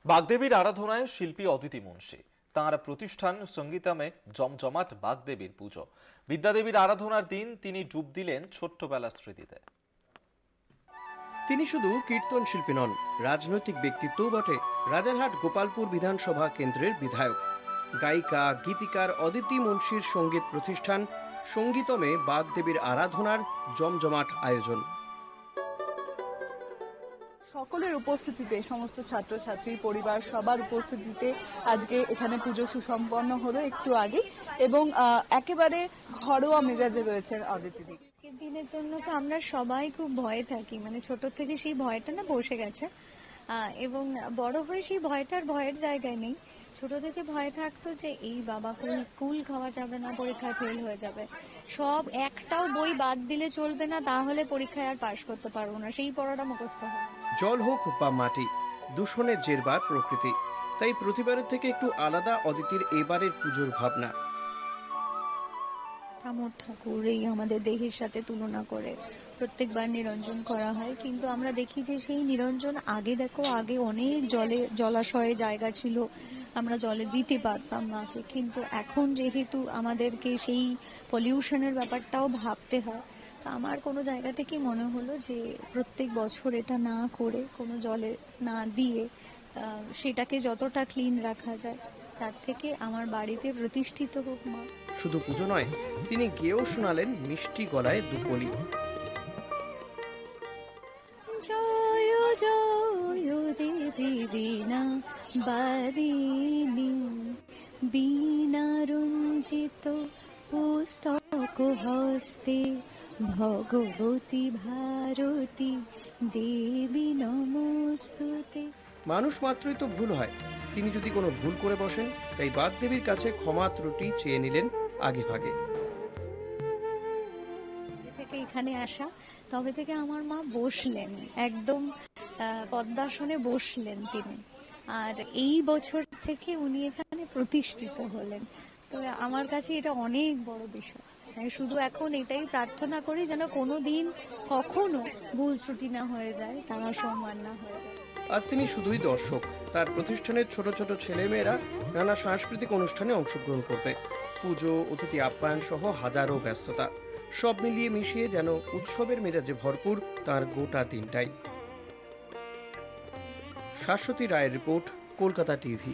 বাগদেবীর আরাধনায় শিল্পী অদিতি মুন্সী, তাঁর প্রতিষ্ঠান সঙ্গীতামে জমজমাট বাগদেবীর পুজো। বিদ্যাদেবীর আরাধনার দিন তিনি ডুব দিলেন ছোট্টবেলার স্মৃতিতে। তিনি শুধু কীর্তন শিল্পী নন, রাজনৈতিক ব্যক্তিত্বও বটে। রাজারহাট গোপালপুর বিধানসভা কেন্দ্রের বিধায়ক, গায়িকা গীতিকার অদিতি মুন্সীর সঙ্গীত প্রতিষ্ঠান সঙ্গীতমে বাগদেবীর আরাধনার জমজমাট আয়োজন। সকলের উপস্থিতিতে, সমস্ত ছাত্রছাত্রী পরিবার সবার উপস্থিতিতে আজকে এখানে পুজো সুসম্পন্ন হলো একটু আগে, এবং একেবারে ঘরোয়া মেজাজে রয়েছেন অদিতিদি। আজকের দিনের জন্য তো আমরা সবাই খুব ভয়ে থাকি, মানে ছোট থেকে সেই ভয়টা না বসে গেছে, এবং বড় হয়ে সেই ভয়টার ভয়ের জায়গায় নেই। ছোট থেকে ভয় থাকতো যে এই বাবা কুল খাওয়া যাবে না, পরীক্ষায় ফেল হয়ে যাবে, সব একটাও বই বাদ দিলে চলবে না, তাহলে পরীক্ষায় আর পাশ করতে পারবো না, সেই পড়াটা মুখস্থ হবে। জল হোক বা মাটি, দূষণের জেরবার প্রকৃতি, তাই প্রতিবারের থেকে একটু আলাদা অদিতির এবারের পুজোর ভাবনা। ঠাকুর ঠাকুর এই আমাদের দেহের সাথে তুলনা করে প্রত্যেকবার নিরঞ্জন করা হয়, কিন্তু আমরা দেখি যে সেই নিরঞ্জন আগে অনেক জলাশয়ে জায়গা ছিল, আমরা জলে দিতে পারতাম মাকে, কিন্তু এখন যেহেতু আমাদেরকে সেই পলিউশনের ব্যাপারটাও ভাবতে হয়, তা আমার কোনো জায়গা থেকে মনে হলো যে প্রত্যেক বছর এটা না করে, কোনো জলে না দিয়ে সেটাকে যতটা ক্লিন রাখা যায় তার থেকে আমার বাড়িতে প্রতিষ্ঠিত হোক মা। শুধু পুজো নয়, তিনি গেয়েও শোনালেন মিষ্টি গলায় দুপলি। জয় জয় দেবী বীণা বাদিনী, বীণা রঞ্জিত পুস্তক হস্তে, ভগবতী ভারতী দেবী নমস্তুতে। মানুষ মাত্রই তো ভুল হয়, তিনি যদি কোনো ভুল করে বসেন, তাই বাগদেবীর কাছে ক্ষমা ত্রুটি চেয়ে নিলেন আগে ভাগে। থেকে এখানে আসা, তবে থেকে আমার মা বসলেন একদম পদ্মাসনে বসলেন তিনি, আর এই বছর থেকে উনি এখানে প্রতিষ্ঠিত হলেন। তো আমার কাছে এটা অনেক বড় বিষয়। শুধু এখন এটাই প্রার্থনা করি যেন কোনো দিন কখনো ভুল ত্রুটি না হয়ে যায়, তারা সম্মান না হয়ে যায়। আজ তিনি শুধুই দর্শক, তার প্রতিষ্ঠানের ছোট ছোট ছেলেমেয়েরা নানা সাংস্কৃতিক অনুষ্ঠানে অংশগ্রহণ করবে। পুজো, অতিথি আপ্যায়ন সহ হাজারো ব্যস্ততা, সব মিলিয়ে মিশিয়ে যেন উৎসবের মেজাজে ভরপুর তার গোটা দিনটাই। শাশ্বতী রায়ের রিপোর্ট, কলকাতা টিভি।